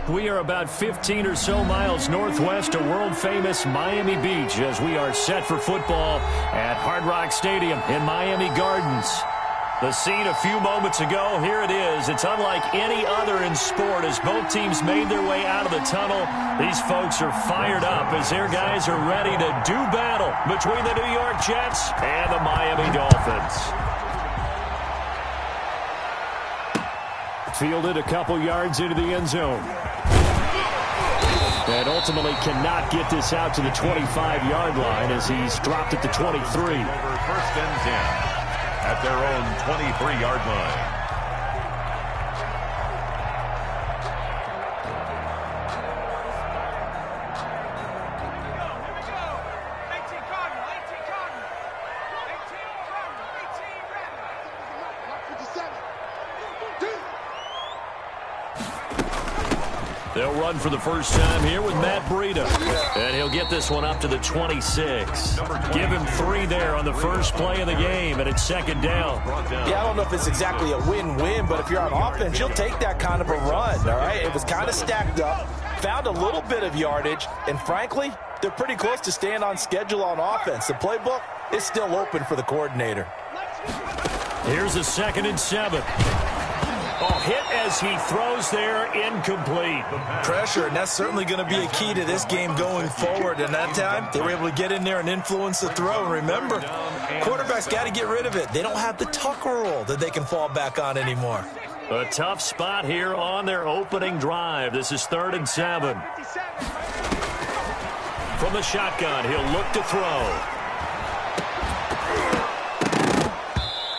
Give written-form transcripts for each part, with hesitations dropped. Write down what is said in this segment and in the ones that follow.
We are about 15 or so miles northwest of world-famous Miami Beach as we are set for football at Hard Rock Stadium in Miami Gardens. The scene a few moments ago, here it is. It's unlike any other in sport as both teams made their way out of the tunnel. These folks are fired up as their guys are ready to do battle between the New York Jets and the Miami Dolphins. Fielded a couple yards into the end zone. And ultimately cannot get this out to the 25-yard line as he's dropped at the 23. First and 10 at their own 23-yard line. They'll run for the first time here with Matt Breida. And he'll get this one up to the 26. Give him 3 there on the first play of the game, and it's second down. Yeah, I don't know if it's exactly a win-win, but if you're on offense, you'll take that kind of a run, all right? It was kind of stacked up, found a little bit of yardage, and frankly, they're pretty close to staying on schedule on offense. The playbook is still open for the coordinator. Here's a 2nd and 7. Oh, hit as he throws there, incomplete. Pressure, and that's certainly going to be a key to this game going forward. And that time, they were able to get in there and influence the throw. And remember, quarterbacks got to get rid of it. They don't have the tucker roll that they can fall back on anymore. A tough spot here on their opening drive. This is 3rd and 7. From the shotgun, he'll look to throw.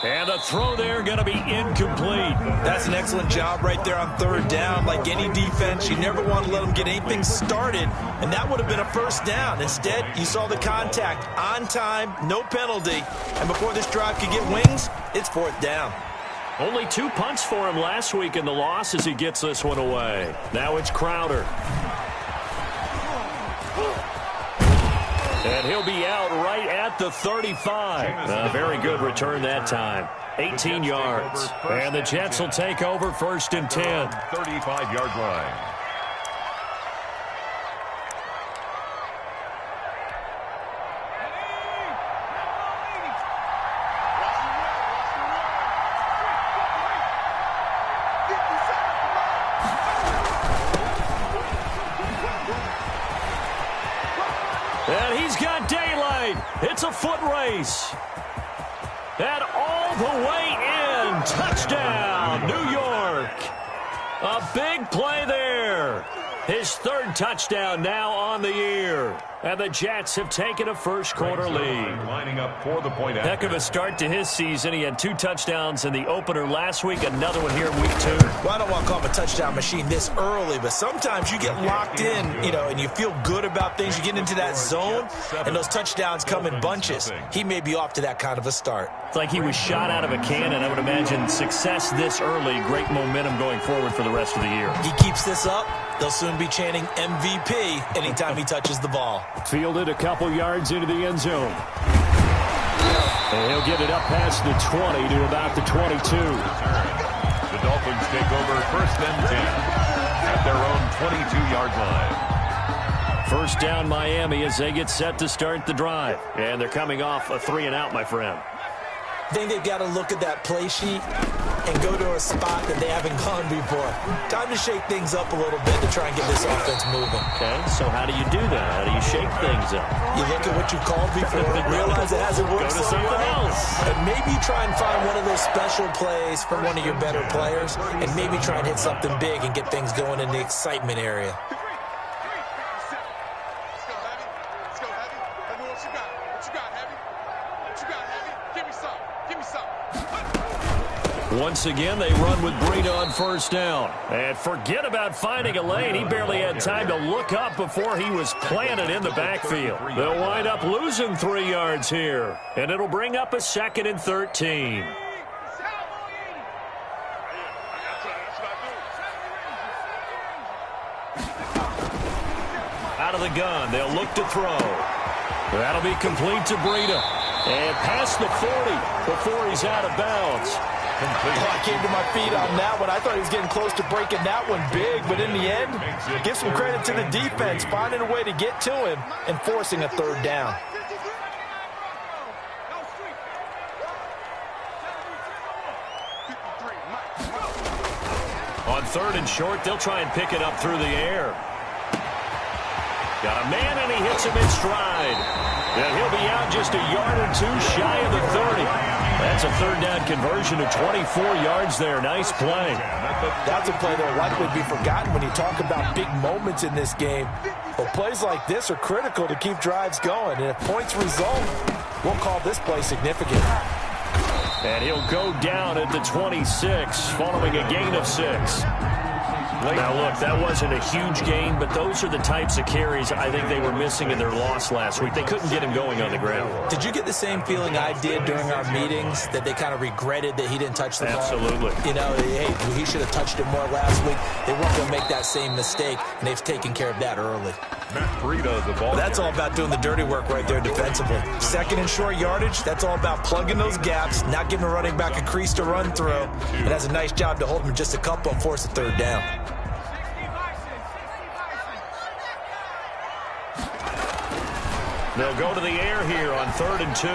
And the throw there going to be incomplete. That's an excellent job right there on 3rd down. Like any defense, you never want to let them get anything started, and that would have been a first down. Instead, you saw the contact on time, no penalty, and before this drive could get wings, it's 4th down. Only 2 punts for him last week in the loss as he gets this one away. Now it's Crowder. And he'll be out right at the 35. A very good return that time. 18 yards. And the Jets will take over 1st and 10. 35-yard line. And he's got daylight. It's a foot race. And all the way in. Touchdown, New York. A big play there. His 3rd touchdown now on the year. And the Jets have taken a first-quarter lead. Lining up for the point Heck of a start to his season. He had 2 touchdowns in the opener last week, another one here in week 2. Well, I don't want to call him a touchdown machine this early, but sometimes you get locked in, and you feel good about things. You get into that zone, and those touchdowns come in bunches. He may be off to that kind of a start. It's like he was shot out of a cannon. I would imagine success this early, great momentum going forward for the rest of the year. He keeps this up, they'll soon be chanting MVP anytime he touches the ball. Fielded a couple yards into the end zone. And he'll get it up past the 20 to about the 22. The Dolphins take over 1st and 10 at their own 22-yard line. First down Miami as they get set to start the drive. And they're coming off a 3-and-out, my friend. I think they've got to look at that play sheet and go to a spot that they haven't gone before. Time to shake things up a little bit to try and get this offense moving. Okay, so how do you do that? How do you shake things up? You look at what you called before, realize it hasn't worked so well, else. and maybe try and find one of those special plays from one of your better players, and maybe try and hit something big and get things going in the excitement area. Once again, they run with Breida on 1st down. And forget about finding a lane. He barely had time to look up before he was planted in the backfield. They'll wind up losing 3 yards here. And it'll bring up a 2nd and 13. Out of the gun, they'll look to throw. That'll be complete to Breida. And past the 40 before he's out of bounds. complete. Oh, I came to my feet on that one. I thought he was getting close to breaking that one big, but in the end, give some credit to the defense, finding a way to get to him and forcing a third down. On 3rd and short, they'll try and pick it up through the air. Got a man, and he hits him in stride. And he'll be out just a yard or two shy of the 30. That's a third down conversion of 24 yards there. Nice play. That's a play that will likely be forgotten when you talk about big moments in this game. But plays like this are critical to keep drives going. And if points result, we'll call this play significant. And he'll go down at the 26, following a gain of 6. Now, look, that wasn't a huge gain, but those are the types of carries I think they were missing in their loss last week. They couldn't get him going on the ground. Did you get the same feeling I did during our meetings, that they kind of regretted that he didn't touch the ball? Absolutely. You know, hey, he should have touched it more last week. They weren't going to make that same mistake, and they've taken care of that early. Matt Breida, the ball. That's all about doing the dirty work right there defensively. 2nd and short yardage, that's all about plugging those gaps, not giving a running back a crease to run through. And that's a nice job to hold him just a couple and force a third down. They'll go to the air here on 3rd and 2.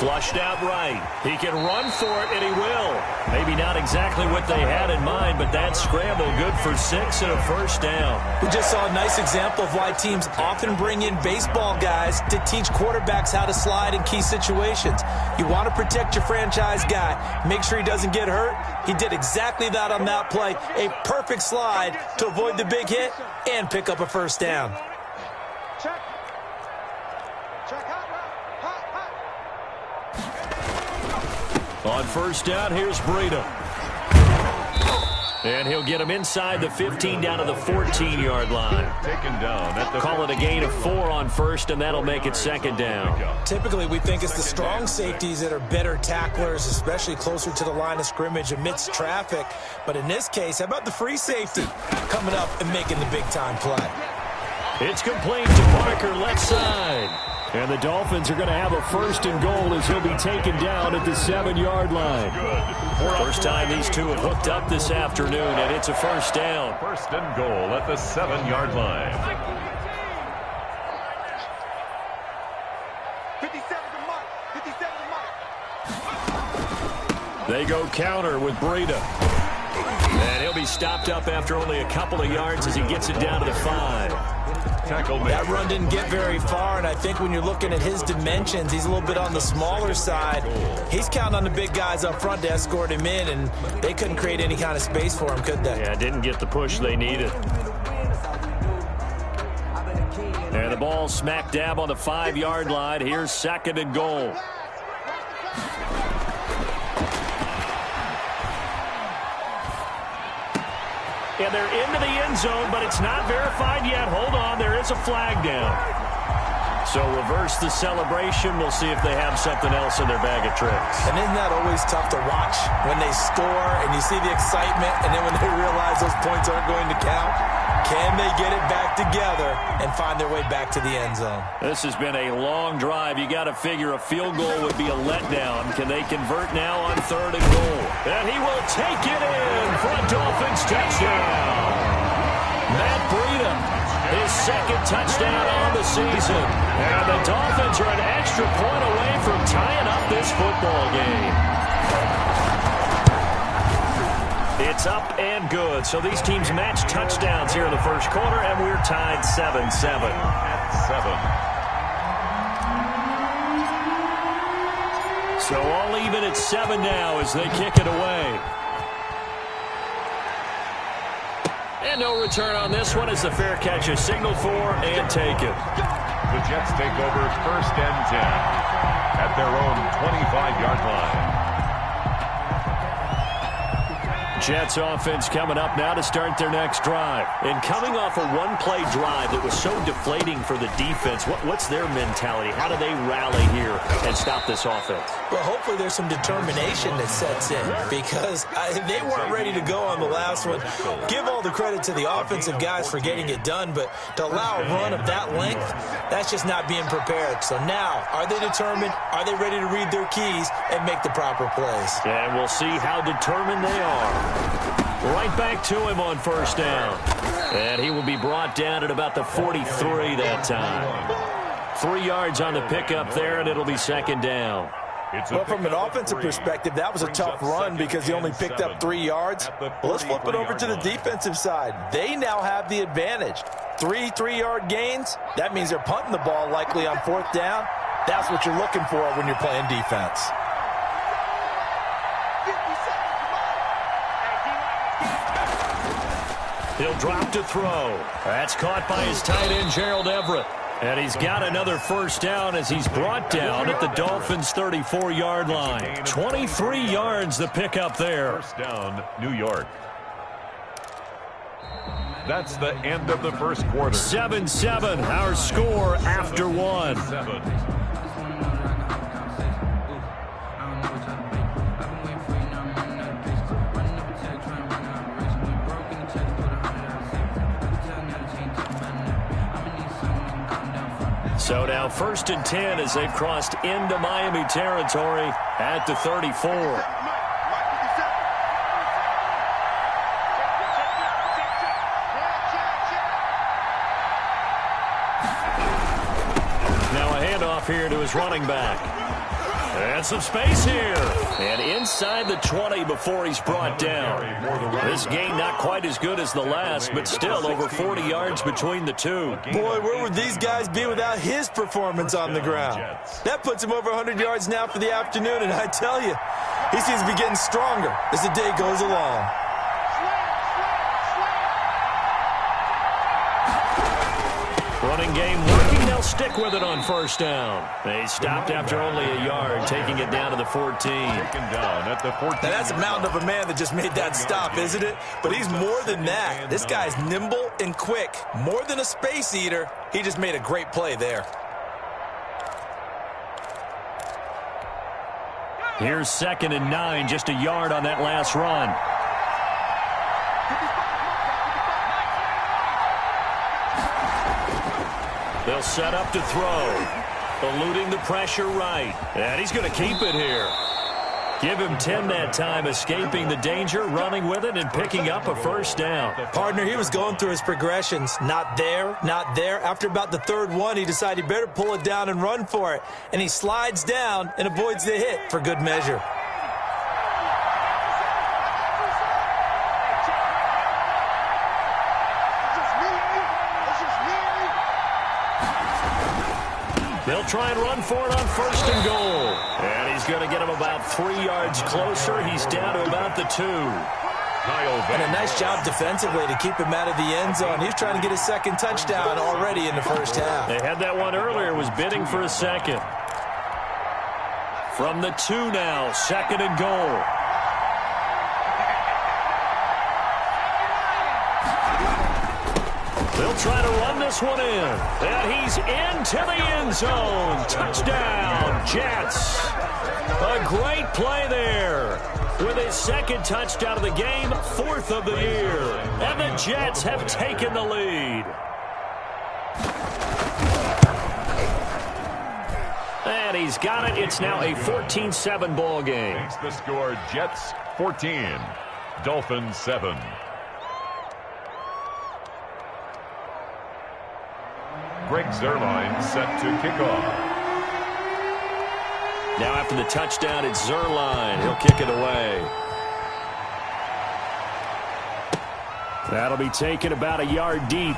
Flushed out right. He can run for it, and he will. Maybe not exactly what they had in mind, but that scramble good for 6 and a first down. We just saw a nice example of why teams often bring in baseball guys to teach quarterbacks how to slide in key situations. You want to protect your franchise guy. Make sure he doesn't get hurt. He did exactly that on that play. A perfect slide to avoid the big hit and pick up a first down. On first down, here's Breida. And he'll get him inside the 15 down to the 14-yard line. Taken down at the Call it a gain of 4 on first, and that'll make it 2nd down. Typically, we think it's the strong safeties that are better tacklers, especially closer to the line of scrimmage amidst traffic. But in this case, how about the free safety coming up and making the big-time play? It's complete to Parker, left side. And the Dolphins are going to have a 1st and goal as he'll be taken down at the 7-yard line. First time these two have hooked up this afternoon, and it's a first down. 1st and goal at the 7-yard line. 57 to Mike. They go counter with Breida. And he'll be stopped up after only a couple of yards as he gets it down to the 5. Tackle made. That run didn't get very far, and I think when you're looking at his dimensions, he's a little bit on the smaller side. He's counting on the big guys up front to escort him in, and they couldn't create any kind of space for him, could they? Yeah, didn't get the push they needed. And the ball smack dab on the 5-yard line. Here's 2nd and goal. And they're into the end zone, but it's not verified yet. Hold on, there is a flag down. So reverse the celebration. We'll see if they have something else in their bag of tricks. And isn't that always tough to watch when they score and you see the excitement, and then when they realize those points aren't going to count? Can they get it back together and find their way back to the end zone? This has been a long drive. You got to figure a field goal would be a letdown. Can they convert now on 3rd and goal? And he will take it in for a Dolphins touchdown. Matt Breida, his 2nd touchdown on the season. And the Dolphins are an extra point away from tying up this football game. It's up and good. So these teams match touchdowns here in the first quarter, and we're tied 7-7. At 7. So all even at 7 now as they kick it away. And no return on this one as the fair catch is signaled for and taken. The Jets take over 1st and 10 at their own 25-yard line. Jets offense coming up now to start their next drive. And coming off a one-play drive that was so deflating for the defense, what's their mentality? How do they rally here and stop this offense? Well, hopefully there's some determination that sets in because they weren't ready to go on the last one. Give all the credit to the offensive guys for getting it done, but to allow a run of that length, that's just not being prepared. So now, are they determined? Are they ready to read their keys and make the proper plays? And we'll see how determined they are. Right back to him on first down. And he will be brought down at about the 43 that time. 3 yards on the pickup there, and it'll be second down. Well, from an offensive perspective, that was a tough run because he only picked up 3 yards. Well, let's flip it over to the defensive side. They now have the advantage. 3 3-yard gains, that means they're punting the ball likely on fourth down. That's what you're looking for when you're playing defense. He'll drop to throw. That's caught by his tight end, Gerald Everett. And he's got another first down as he's brought down at the Dolphins' 34-yard line. 23 yards the pickup there. First down, New York. That's the end of the first quarter. 7-7, our score after one. 7. So now 1st and 10 as they've crossed into Miami territory at the 34. Now a handoff here to his running back. And some space here. And inside the 20 before he's brought down. This game not quite as good as the last, but still over 40 yards between the two. Boy, where would these guys be without his performance on the ground? That puts him over 100 yards now for the afternoon, and I tell you, he seems to be getting stronger as the day goes along. Running game working. They'll stick with it on first down. They stopped after only a yard, taking it down to the 14. Taken down at the 14. Now, that's a mountain of a man that just made that stop, isn't it? But he's more than that. This guy's nimble and quick. More than a space eater. He just made a great play there. Here's 2nd and 9, just a yard on that last run. They'll set up to throw. Eluding the pressure right. And he's going to keep it here. Give him 10 that time, escaping the danger, running with it, and picking up a first down. Partner, he was going through his progressions. Not there, not there. After about the 3rd one, he decided he better pull it down and run for it. And he slides down and avoids the hit for good measure. They'll try and run for it on 1st and goal. And he's going to get him about 3 yards closer. He's down to about the 2. And a nice job defensively to keep him out of the end zone. He's trying to get his 2nd touchdown already in the first half. They had that one earlier, was bidding for a 2nd. From the 2 now, 2nd and goal. They'll try to run this one in. And he's into the end zone. Touchdown, Jets. A great play there. With his 2nd touchdown of the game, 4th of the year. And the Jets have taken the lead. And he's got it. It's now a 14-7 ball game. Makes the score Jets 14, Dolphins 7. Greg Zuerlein set to kick off. Now after the touchdown, it's Zuerlein. He'll kick it away. That'll be taken about a yard deep.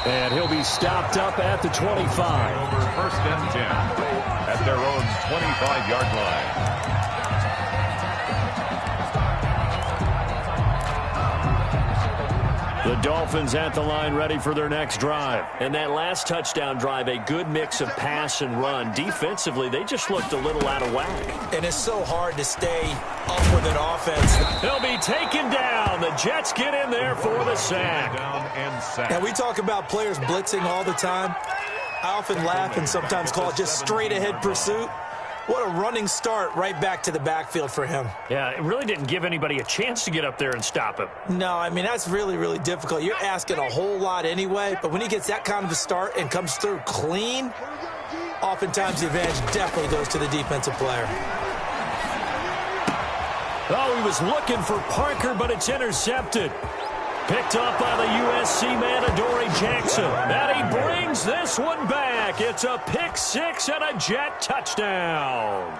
And he'll be stopped up at the 25. Over 1st and 10 at their own 25-yard line. The Dolphins at the line ready for their next drive. And that last touchdown drive, a good mix of pass and run. Defensively, they just looked a little out of whack. And it's so hard to stay up with an offense. He'll be taken down. The Jets get in there for the sack. Down and sack. Now, we talk about players blitzing all the time. I often laugh and sometimes call it just straight-ahead pursuit. What a running start right back to the backfield for him. Yeah, it really didn't give anybody a chance to get up there and stop him. No, I mean, that's really, really difficult. You're asking a whole lot anyway, but when he gets that kind of a start and comes through clean, oftentimes the advantage definitely goes to the defensive player. Oh, he was looking for Parker, but it's intercepted. Picked up by the USC man, Adoree Jackson. And he brings this one back. It's a pick six and a Jet touchdown.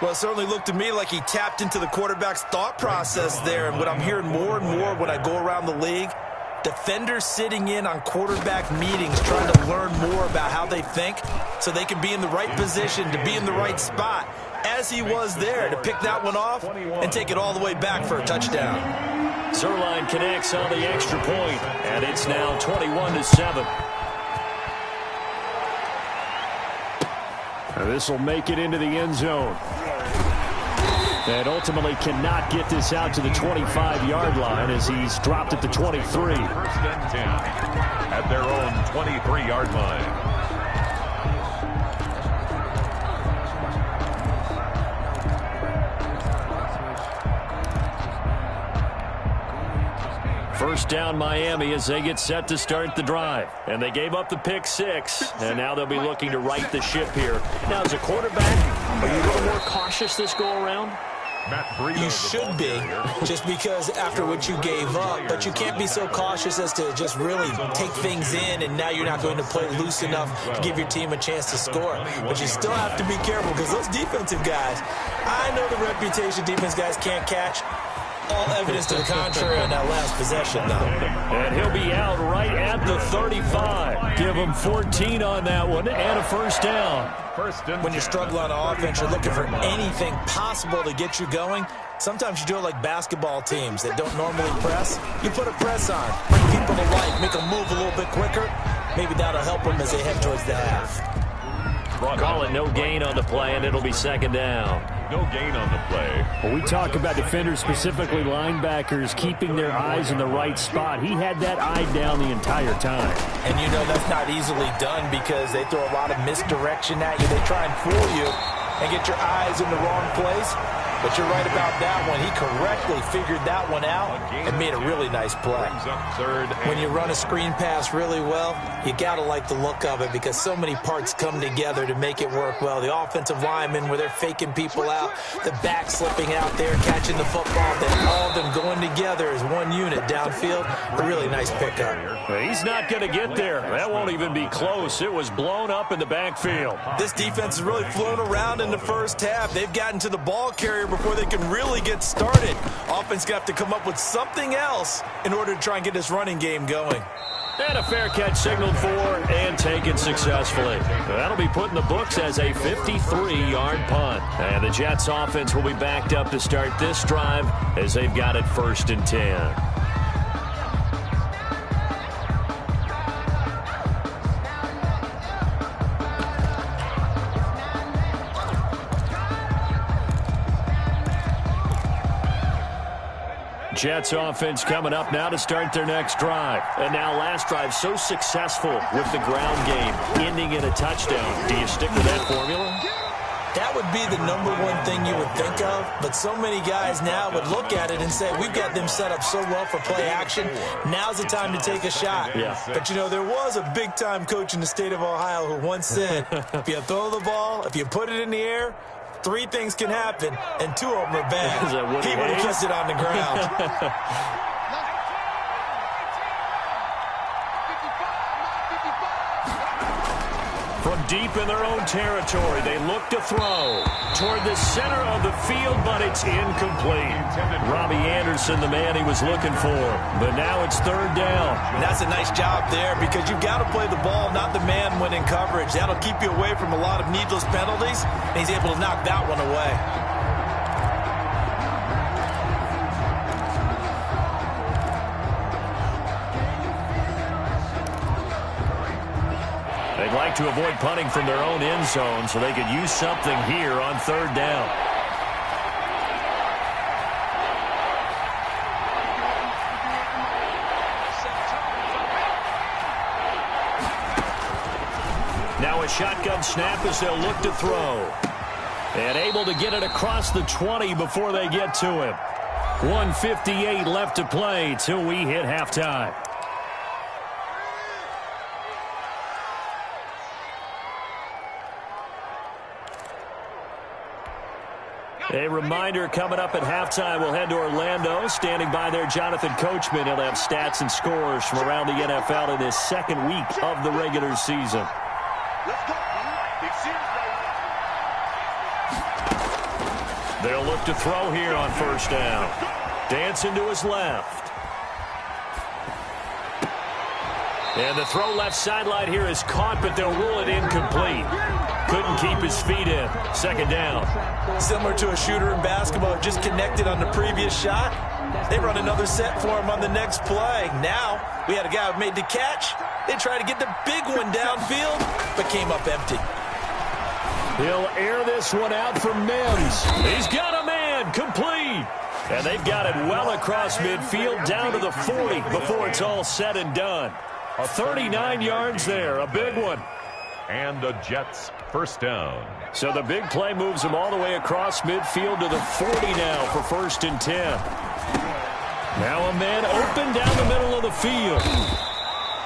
Well, it certainly looked to me like he tapped into the quarterback's thought process there. And what I'm hearing more and more when I go around the league, defenders sitting in on quarterback meetings trying to learn more about how they think so they can be in the right position to be in the right spot, as he was there to pick that one off and take it all the way back for a touchdown. Zerline connects on the extra point, and it's now 21-7. This will make it into the end zone. And ultimately cannot get this out to the 25-yard line as he's dropped at the 23. First and 10 at their own 23-yard line. First down Miami as they get set to start the drive. And they gave up the pick six, and now they'll be looking to right the ship here. Now, as a quarterback, are you a little more cautious this go-around? You should be, just because after what you gave up, but you can't be so cautious as to just really take things in, and now you're not going to play loose enough to give your team a chance to score. But you still have to be careful because those defensive guys, I know the reputation defense guys can't catch. All evidence to the contrary on that last possession, though. And he'll be out right at the 35. Give him 14 on that one and a first down. When you're struggling on offense, you're looking for anything possible to get you going. Sometimes you do it like basketball teams that don't normally press. You put a press on, bring people to life, make them move a little bit quicker. Maybe that'll help them as they head towards the half. Call it no gain on the play, and it'll be second down. No gain on the play. When we talk about defenders, specifically linebackers, keeping their eyes in the right spot, he had that eye down the entire time. And you know that's not easily done because they throw a lot of misdirection at you. They try and fool you and get your eyes in the wrong place. But you're right about that one. He correctly figured that one out and made a really nice play. When you run a screen pass really well, you got to like the look of it because so many parts come together to make it work well. The offensive linemen where they're faking people out, the back slipping out there, catching the football, then all of them going together as one unit downfield. A really nice pickup. He's not going to get there. That won't even be close. It was blown up in the backfield. This defense has really flown around in the first half. They've gotten to the ball carrier before they can really get started. Offense got to come up with something else in order to try and get this running game going. And a fair catch signaled for and taken successfully. That'll be put in the books as a 53-yard punt. And the Jets offense will be backed up to start this drive as they've got it 1st and 10. Jets offense coming up now to start their next drive. And now last drive so successful with the ground game, ending in a touchdown. Do you stick with that formula? That would be the number one thing you would think of, but so many guys now would look at it and say, we've got them set up so well for play action. Now's the time to take a shot. Yeah. But, you know, there was a big-time coach in the state of Ohio who once said, if you throw the ball, if you put it in the air, 3 things can happen, and 2 of them are bad. He would have kissed it on the ground. From deep in their own territory, they look to throw toward the center of the field, but it's incomplete. Robbie Anderson, the man he was looking for, but now it's 3rd down. And that's a nice job there because you've got to play the ball, not the man when in coverage. That'll keep you away from a lot of needless penalties, and he's able to knock that one away. They'd like to avoid punting from their own end zone so they could use something here on 3rd down. Now a shotgun snap as they'll look to throw. And able to get it across the 20 before they get to him. 1:58 left to play till we hit halftime. A reminder coming up at halftime, we'll head to Orlando. Standing by there, Jonathan Coachman. He'll have stats and scores from around the NFL in his second week of the regular season. They'll look to throw here on first down. Dancing to his left. And the throw left sideline here is caught, but they'll rule it incomplete. Couldn't keep his feet in. Second down. Similar to a shooter in basketball, just connected on the previous shot. They run another set for him on the next play. Now, we had a guy who made the catch. They tried to get the big one downfield, but came up empty. He'll air this one out for Mims. He's got a man, complete. And they've got it well across midfield, down to the 40 before it's all said and done. 39 yards there, a big one. And the Jets first down. So the big play moves them all the way across midfield to the 40 now for 1st and 10. Now a man open down the middle of the field.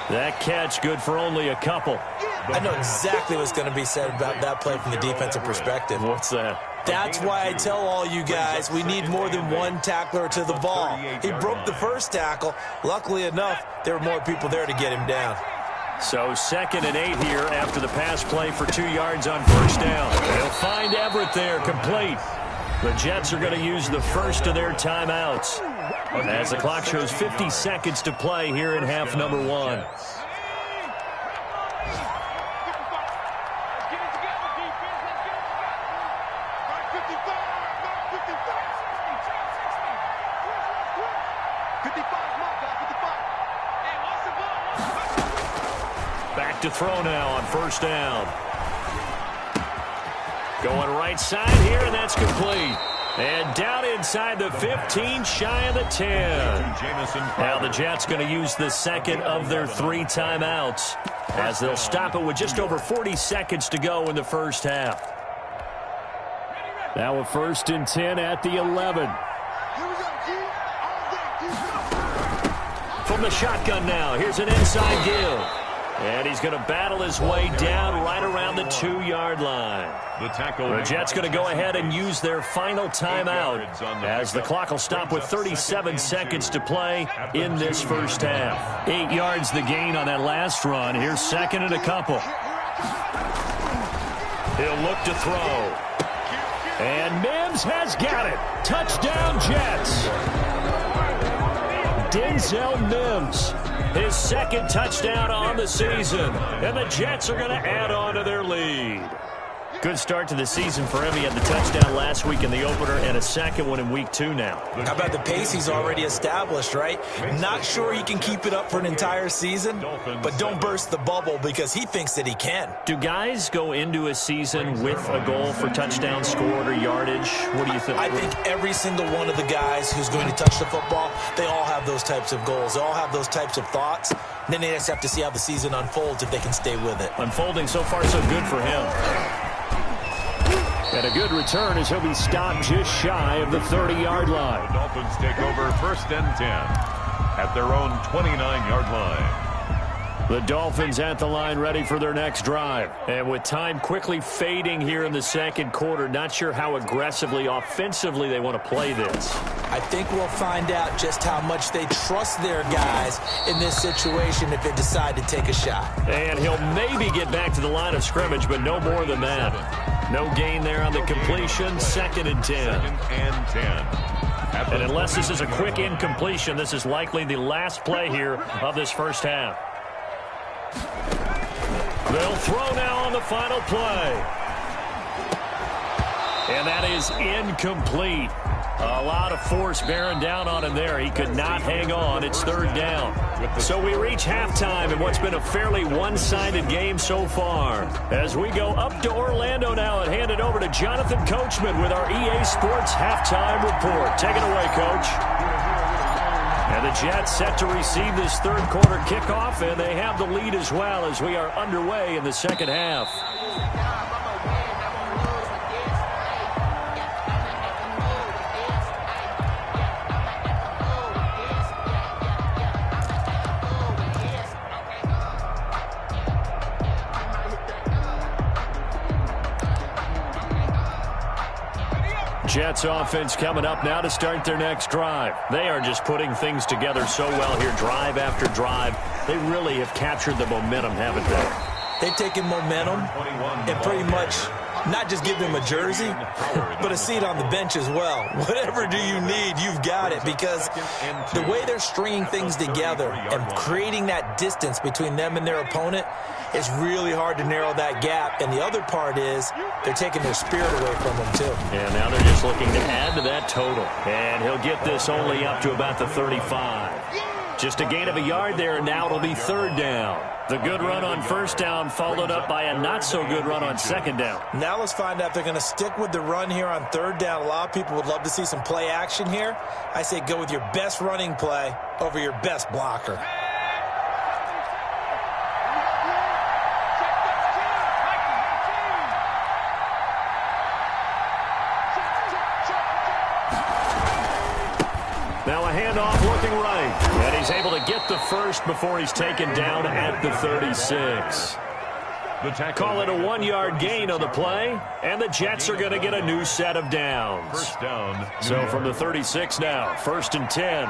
That catch good for only a couple. I know exactly what's going to be said about that play from the defensive perspective. What's that? That's why I tell all you guys we need more than one tackler to the ball. He broke the first tackle. Luckily enough, there were more people there to get him down. So 2nd and 8 here after the pass play for 2 yards on first down. They'll find Everett there, complete. The Jets are going to use the first of their timeouts as the clock shows 50 seconds to play here in half number 1. Back to throw now on first down. Going right side here, and that's complete. And down inside the 15, shy of the 10. Now the Jets going to use the second of their 3 timeouts as they'll stop it with just over 40 seconds to go in the first half. Now a 1st and 10 at the 11. From the shotgun now, here's an inside give. And he's going to battle his way down right around the 2-yard line. The Jets going to go ahead and use their final timeout as the clock will stop with 37 seconds to play in this first half. 8 yards the gain on that last run. Here's 2nd and a couple. He'll look to throw. And Mims has got it. Touchdown, Jets. Denzel Mims, his 2nd touchdown on the season. And the Jets are going to add on to their lead. Good start to the season for him. He had the touchdown last week in the opener and a second one in week 2 now. How about the pace he's already established, right? Not sure he can keep it up for an entire season, but don't burst the bubble because he thinks that he can. Do guys go into a season with a goal for touchdown scored or yardage? What do you think? I think every single one of the guys who's going to touch the football, they all have those types of goals. They all have those types of thoughts. And then they just have to see how the season unfolds if they can stay with it. Unfolding so far so good for him. And a good return as he'll be stopped just shy of the 30-yard line. The Dolphins take over 1st and 10 at their own 29-yard line. The Dolphins at the line ready for their next drive. And with time quickly fading here in the second quarter, not sure how aggressively, offensively they want to play this. I think we'll find out just how much they trust their guys in this situation if they decide to take a shot. And he'll maybe get back to the line of scrimmage, but no more than that. No gain there on the completion. 2nd and 10. 2nd and 10. And unless this is a quick incompletion, this is likely the last play here of this first half. They'll throw now on the final play. And that is incomplete. A lot of force bearing down on him there. He could not hang on. It's 3rd down. So we reach halftime in what's been a fairly one-sided game so far. As we go up to Orlando now and hand it over to Jonathan Coachman with our EA Sports Halftime Report. Take it away, Coach. And the Jets set to receive this third quarter kickoff, and they have the lead as well as we are underway in the second half. Jets offense coming up now to start their next drive. They are just putting things together so well here, drive after drive. They really have captured the momentum, haven't they? They've taken momentum and pretty much not just give them a jersey, but a seat on the bench as well. Whatever do you need, you've got it, because the way they're stringing things together and creating that distance between them and their opponent, it's really hard to narrow that gap. And the other part is they're taking their spirit away from them, too. And now they're just looking to add to that total. And he'll get this only up to about the 35. Just a gain of a yard there, and now it'll be third down. The good run on first down followed up by a not-so-good run on second down. Now let's find out if they're going to stick with the run here on third down. A lot of people would love to see some play action here. I say go with your best running play over your best blocker. Now a handoff looking right. And he's able to get the first before he's taken down at the 36. Call it a 1-yard gain on the play, and the Jets are going to get a new set of downs. First down. So from the 36 now, 1st and 10.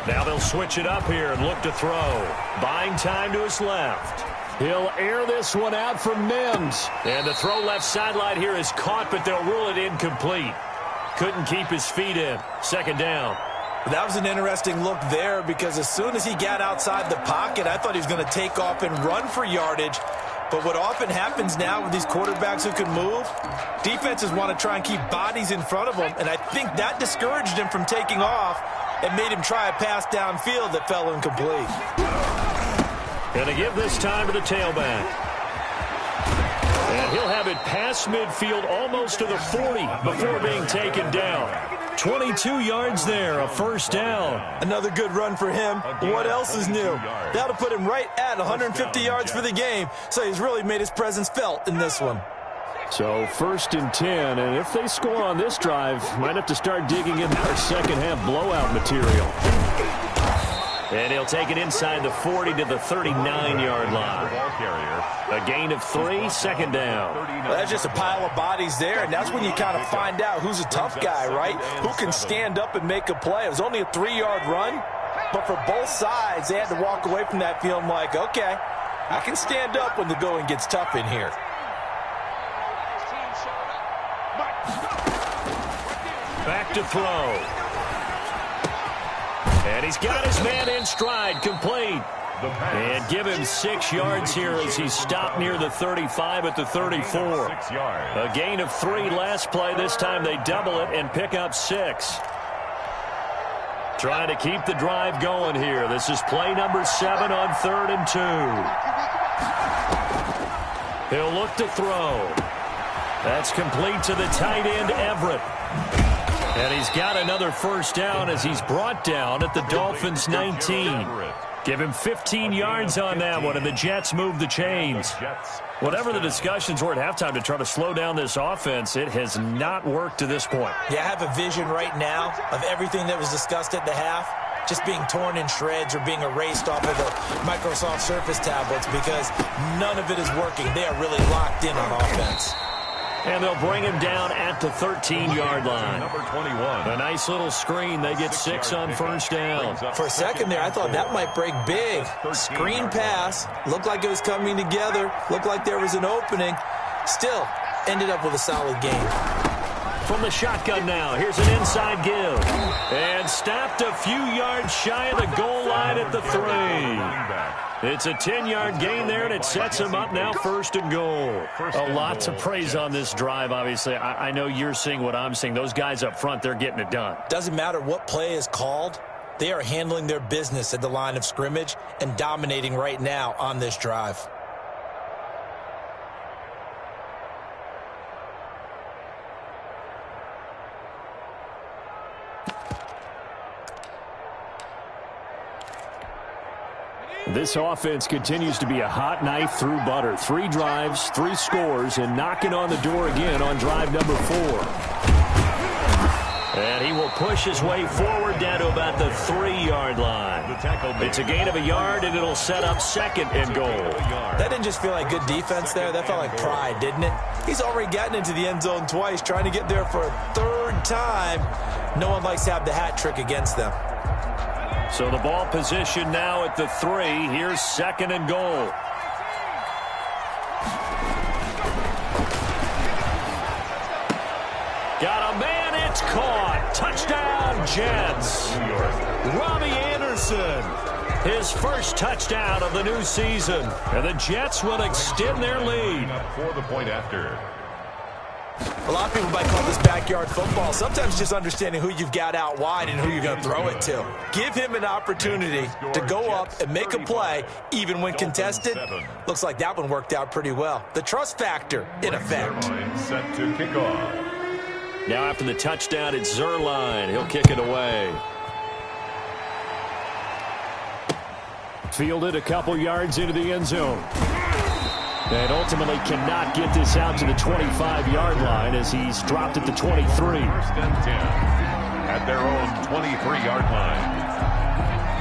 Now they'll switch it up here and look to throw. Buying time to his left. He'll air this one out for Mims. And the throw left sideline here is caught, but they'll rule it incomplete. Couldn't keep his feet in. Second down. That was an interesting look there, because as soon as he got outside the pocket, I thought he was going to take off and run for yardage. But what often happens now with these quarterbacks who can move, defenses want to try and keep bodies in front of them, and I think that discouraged him from taking off and made him try a pass downfield that fell incomplete. Going to give this time to the tailback. And he'll have it past midfield almost to the 40 before being taken down. 22 yards there, a first down. Another good run for him. What else is new? That'll put him right at 150 yards for the game, so he's really made his presence felt in this one. So 1st and 10, and if they score on this drive, might have to start digging into our second half blowout material. And he'll take it inside the 40 to the 39-yard line. A gain of 3, second down. Well, that's just a pile of bodies there, and that's when you kind of find out who's a tough guy, right? Who can stand up and make a play. It was only a 3-yard run, but for both sides, they had to walk away from that feeling like, okay, I can stand up when the going gets tough in here. Back to throw. And he's got his man in stride, complete. And give him 6 yards here as he's stopped near the 35 at the 34. A gain of 3 last play. This time they double it and pick up 6. Trying to keep the drive going here. This is play number 7 on 3rd and 2. He'll look to throw. That's complete to the tight end, Everett. And he's got another first down as he's brought down at the Dolphins' 19. Give him 15 yards on that one, and the Jets move the chains. Whatever the discussions were at halftime to try to slow down this offense, it has not worked to this point. Yeah, I have a vision right now of everything that was discussed at the half just being torn in shreds or being erased off of the Microsoft Surface tablets, because none of it is working. They are really locked in on offense. And they'll bring him down at the 13-yard line. Number 21. A nice little screen. They get 6 on first down. For a second there, I thought that might break big. Screen pass. Looked like it was coming together. Looked like there was an opening. Still, ended up with a solid game. From the shotgun now, here's an inside give. And stopped a few yards shy of the goal line at the 3. It's a 10-yard gain there, and it sets him up now 1st and goal. A lot to praise on this drive, obviously. I know you're seeing what I'm seeing. Those guys up front, they're getting it done. Doesn't matter what play is called. They are handling their business at the line of scrimmage and dominating right now on this drive. This offense continues to be a hot knife through butter. 3 drives, 3 scores, and knocking on the door again on drive number 4. And he will push his way forward down to about the 3-yard line. It's a gain of a yard, and it'll set up 2nd and goal. That didn't just feel like good defense there. That felt like pride, didn't it? He's already gotten into the end zone twice, trying to get there for a 3rd time. No one likes to have the hat trick against them. So the ball position now at the 3. Here's 2nd and goal. Got a man, it's caught. Touchdown, Jets. Robbie Anderson, his first touchdown of the new season. And the Jets will extend their lead. For the point after. A lot of people might call this backyard football. Sometimes just understanding who you've got out wide and who you're going to throw it to. Give him an opportunity to go up and make a play, even when contested. Looks like that one worked out pretty well. The trust factor in effect. Set to kick off. Now after the touchdown, it's Zerline. He'll kick it away. Fielded a couple yards into the end zone. And ultimately cannot get this out to the 25-yard line as he's dropped at the 23. 1st and 10 at their own 23-yard line.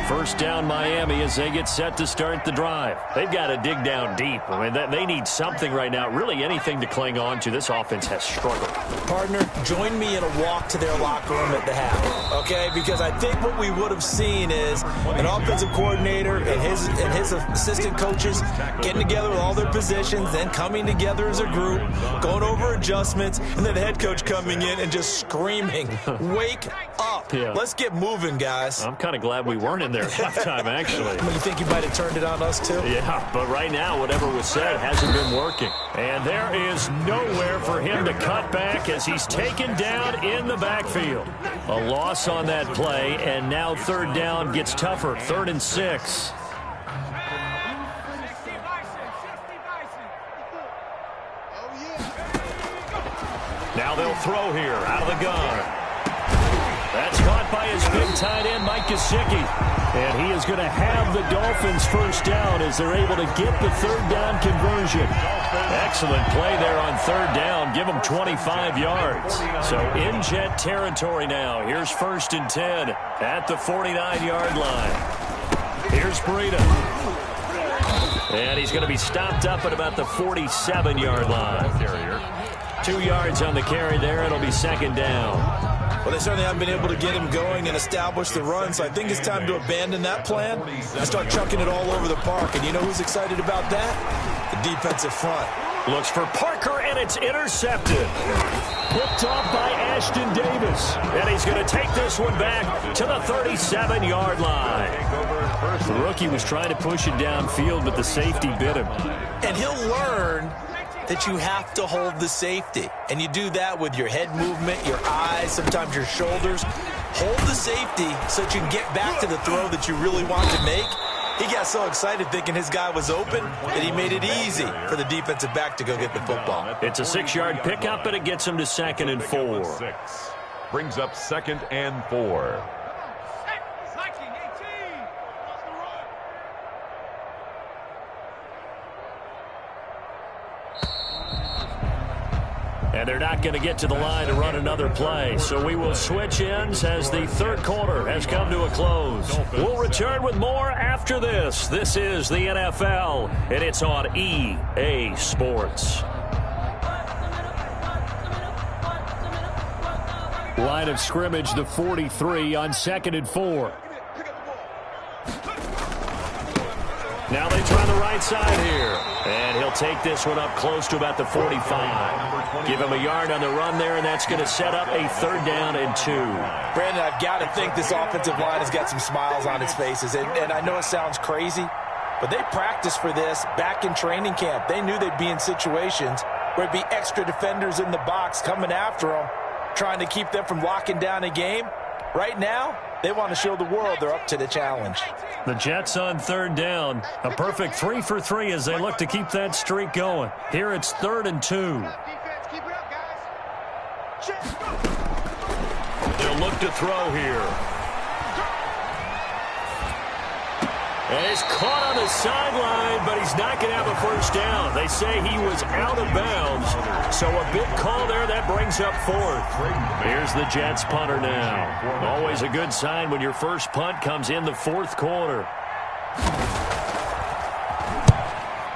First down Miami as they get set to start the drive. They've got to dig down deep. I mean, they need something right now, really anything to cling on to. This offense has struggled. Partner, join me in a walk to their locker room at the half, okay? Because I think what we would have seen is an offensive coordinator and his assistant coaches getting together with all their positions, then coming together as a group, going over adjustments, and then the head coach coming in and just screaming, wake up. Yeah. Let's get moving, guys. I'm kind of glad we weren't in there halftime, actually. You think you might have turned it on us, too? Yeah, but right now, whatever was said hasn't been working. And there is nowhere for him to cut back as he's taken down in the backfield. A loss on that play, and now 3rd down gets tougher. 3rd and 6. Now they'll throw here out of the gun. That's caught by his big tight end, Mike Gesicki. And he is going to have the Dolphins first down as they're able to get the 3rd down conversion. Excellent play there on 3rd down. Give them 25 yards. So in Jet territory now. Here's 1st and 10 at the 49-yard line. Here's Breida. And he's going to be stopped up at about the 47-yard line. 2 yards on the carry there. It'll be 2nd down. Well, they certainly haven't been able to get him going and establish the run, so I think it's time to abandon that plan and start chucking it all over the park. And you know who's excited about that? The defensive front. Looks for Parker, and it's intercepted. Picked off by Ashton Davis. And he's going to take this one back to the 37-yard line. The rookie was trying to push it downfield, but the safety bit him. And he'll learn that you have to hold the safety. And you do that with your head movement, your eyes, sometimes your shoulders. Hold the safety so that you can get back to the throw that you really want to make. He got so excited thinking his guy was open that he made it easy for the defensive back to go get the football. It's a 6-yard pickup, and it gets him to 2nd and 4. Brings up 2nd and 4. And they're not going to get to the line to run another play. So we will switch ends as the 3rd quarter has come to a close. We'll return with more after this. This is the NFL, and it's on EA Sports. Line of scrimmage, the 43 on 2nd and 4. Now they try the right side here. And he'll take this one up close to about the 45. Give him a yard on the run there, and that's going to set up a 3rd down and 2. Brandon, I've got to think this offensive line has got some smiles on its faces. And I know it sounds crazy, but they practiced for this back in training camp. They knew they'd be in situations where it'd be extra defenders in the box coming after them, trying to keep them from locking down a game. Right now, they want to show the world they're up to the challenge. The Jets on 3rd down. A perfect 3 for 3 as they look to keep that streak going. Here it's 3rd and 2. They'll look to throw here. And he's caught on the sideline, but he's not going to have a first down. They say he was out of bounds. So a big call there. That brings up fourth. Here's the Jets punter now. Always a good sign when your first punt comes in the fourth quarter.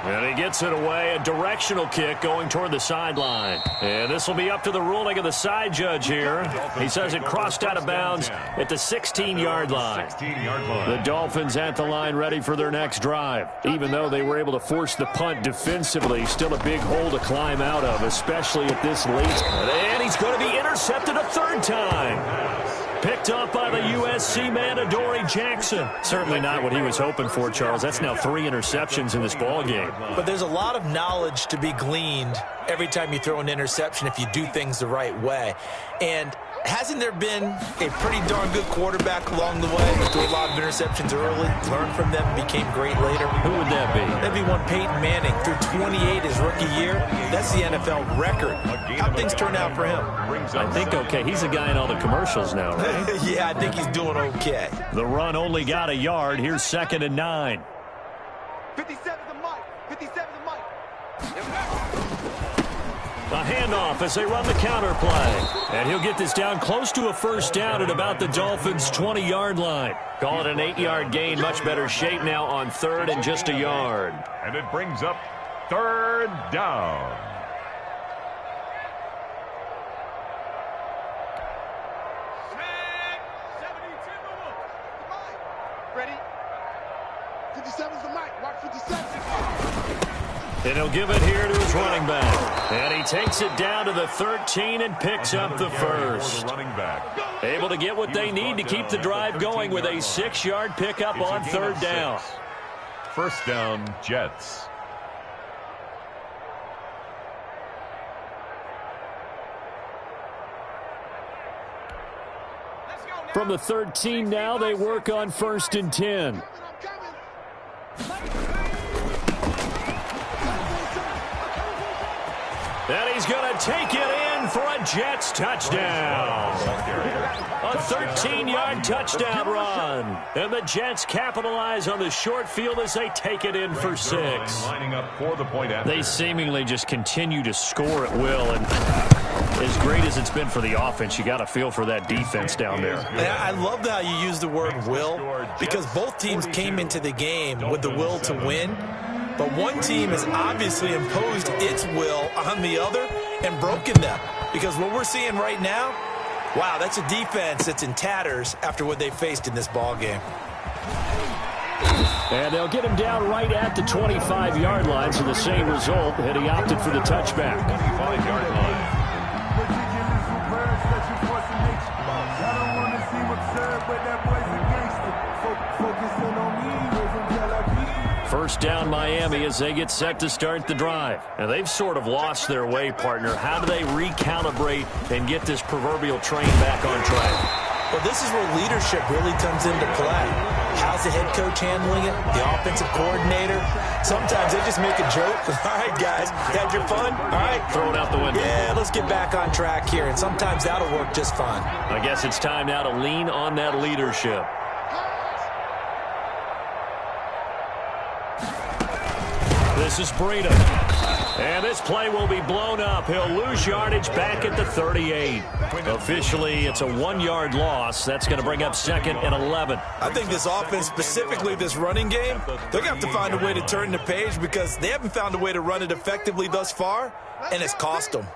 And he gets it away, a directional kick going toward the sideline. And this will be up to the ruling of the side judge here. He says it crossed out of bounds at the 16-yard line. The Dolphins at the line ready for their next drive. Even though they were able to force the punt defensively, still a big hole to climb out of, especially at this late. And he's going to be intercepted a third time. Picked up by the USC man, Adoree Jackson. Certainly not what he was hoping for, Charles. That's now 3 interceptions in this ball game. But there's a lot of knowledge to be gleaned every time you throw an interception if you do things the right way. And hasn't there been a pretty darn good quarterback along the way who threw a lot of interceptions early, learned from them, became great later? Who would that be? That'd be one Peyton Manning. Threw 28 his rookie year. That's the NFL record. How things turn out for him? I think okay. He's a guy in all the commercials now, right? Yeah, I think he's doing okay. The run only got a yard. Here's 2nd and 9. 57 the mic. 57 the mic. A handoff as they run the counter play. And he'll get this down close to a first down at about the Dolphins' 20-yard line. Call it an 8-yard gain. Much better shape now on 3rd and just a yard. And it brings up 3rd down. Ready? 57's the mic. Watch 57. And he'll give it here to his running back. And he takes it down to the 13 and picks up the first. Able to get what they need to keep the drive going with a 6-yard pickup on 3rd down. First down, Jets. From the 13 now, they work on 1st and 10. And he's going to take it in for a Jets touchdown. A 13-yard touchdown run. And the Jets capitalize on the short field as they take it in for 6. They seemingly just continue to score at will. And as great as it's been for the offense, you got to feel for that defense down there. I love how you use the word will, because both teams came into the game with the will to win. But one team has obviously imposed its will on the other and broken them. Because what we're seeing right now, wow, that's a defense that's in tatters after what they faced in this ball game. And they'll get him down right at the 25-yard line, so the same result, and he opted for the touchback. 25-yard line. First down, Miami, as they get set to start the drive. And they've sort of lost their way, partner. How do they recalibrate and get this proverbial train back on track? Well, this is where leadership really comes into play. How's the head coach handling it? The offensive coordinator? Sometimes they just make a joke. All right, guys, had your fun? All right. Throw it out the window. Yeah, let's get back on track here. And sometimes that'll work just fine. I guess it's time now to lean on that leadership. This is Breida. And this play will be blown up. He'll lose yardage back at the 38. Officially, it's a 1-yard loss. That's going to bring up 2nd and 11. I think this offense, specifically this running game, they're going to have to find a way to turn the page because they haven't found a way to run it effectively thus far, and it's cost them.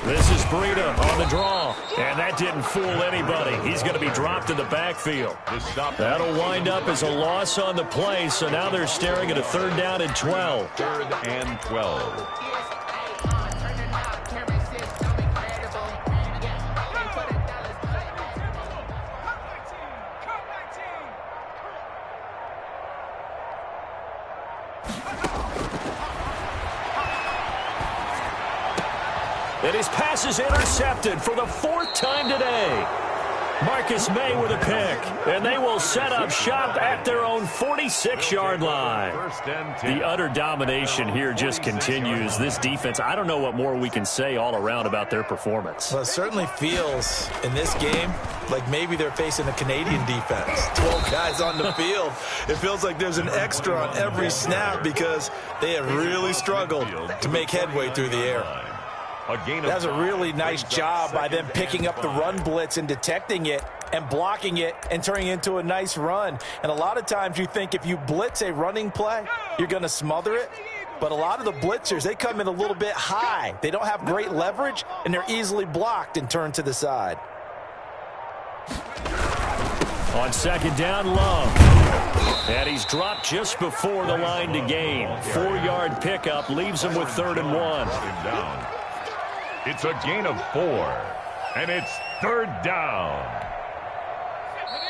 This is Breida on the draw, and that didn't fool anybody. He's going to be dropped in the backfield. That'll wind up as a loss on the play, so now they're staring at a 3rd down and 12. 3rd and 12. And his pass is intercepted for the 4th time today. Marcus May with a pick, and they will set up shop at their own 46-yard line. The utter domination here just continues. This defense, I don't know what more we can say all around about their performance. Well, it certainly feels in this game like maybe they're facing a Canadian defense. 12 guys on the field. It feels like there's an extra on every snap because they have really struggled to make headway through the air. That's a really nice job by them picking up the run blitz and detecting it and blocking it and turning it into a nice run. And a lot of times you think if you blitz a running play, you're going to smother it. But a lot of the blitzers, they come in a little bit high. They don't have great leverage, and they're easily blocked and turned to the side. On second down, Love. And he's dropped just before the line to gain. 4-yard pickup leaves him with 3rd and 1. It's a gain of 4, and it's 3rd down.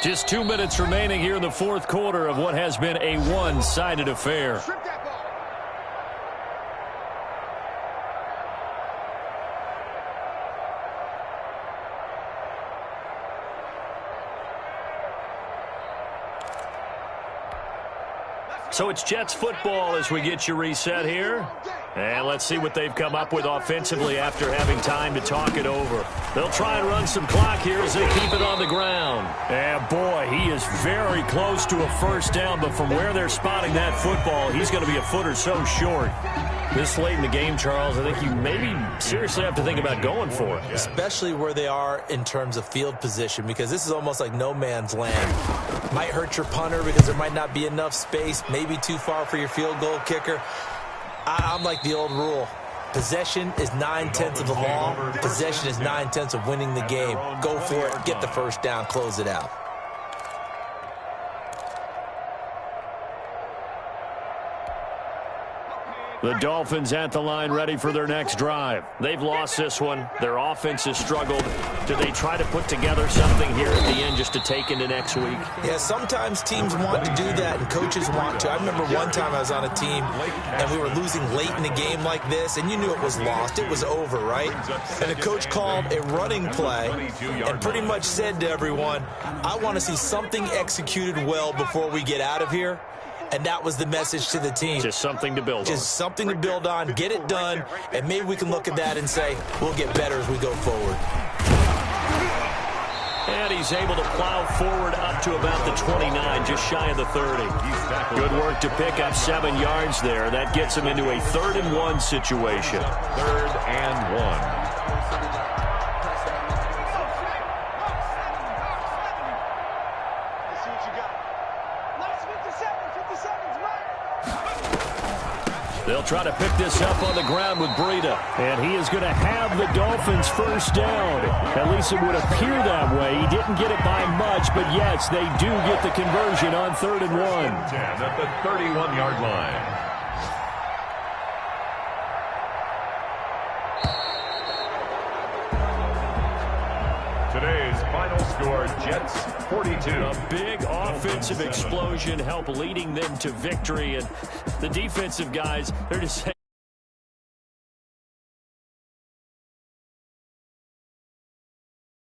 Just 2 minutes remaining here in the 4th quarter of what has been a one-sided affair. So it's Jets football as we get you reset here. And let's see what they've come up with offensively after having time to talk it over. They'll try and run some clock here as they keep it on the ground. And boy, he is very close to a 1st down, but from where they're spotting that football, he's going to be a foot or so short. This late in the game, Charles, I think you maybe seriously have to think about going for it. Especially where they are in terms of field position, because this is almost like no man's land. Might hurt your punter because there might not be enough space, maybe too far for your field goal kicker. I'm like the old rule. Possession is 9/10 of the law. Possession is 9/10 of winning the game. Go for it. Get the 1st down. Close it out. The Dolphins at the line ready for their next drive. They've lost this one. Their offense has struggled. Do they try to put together something here at the end just to take into next week? Yeah, sometimes teams want to do that and coaches want to. I remember one time I was on a team and we were losing late in a game like this, and you knew it was lost. It was over, right? And the coach called a running play and pretty much said to everyone, I want to see something executed well before we get out of here. And that was the message to the team. Just something to build on. Just something to build on, get it done, and maybe we can look at that and say, we'll get better as we go forward. And he's able to plow forward up to about the 29, just shy of the 30. Good work to pick up 7 yards there. That gets him into a 3rd and 1 situation. 3rd and 1. They'll try to pick this up on the ground with Breida. And he is going to have the Dolphins 1st down. At least it would appear that way. He didn't get it by much, but yes, they do get the conversion on 3rd and 1. 10 at the 31-yard line. Today's final score, Jets 42. A big offensive explosion help leading them to victory. And the defensive guys, they're just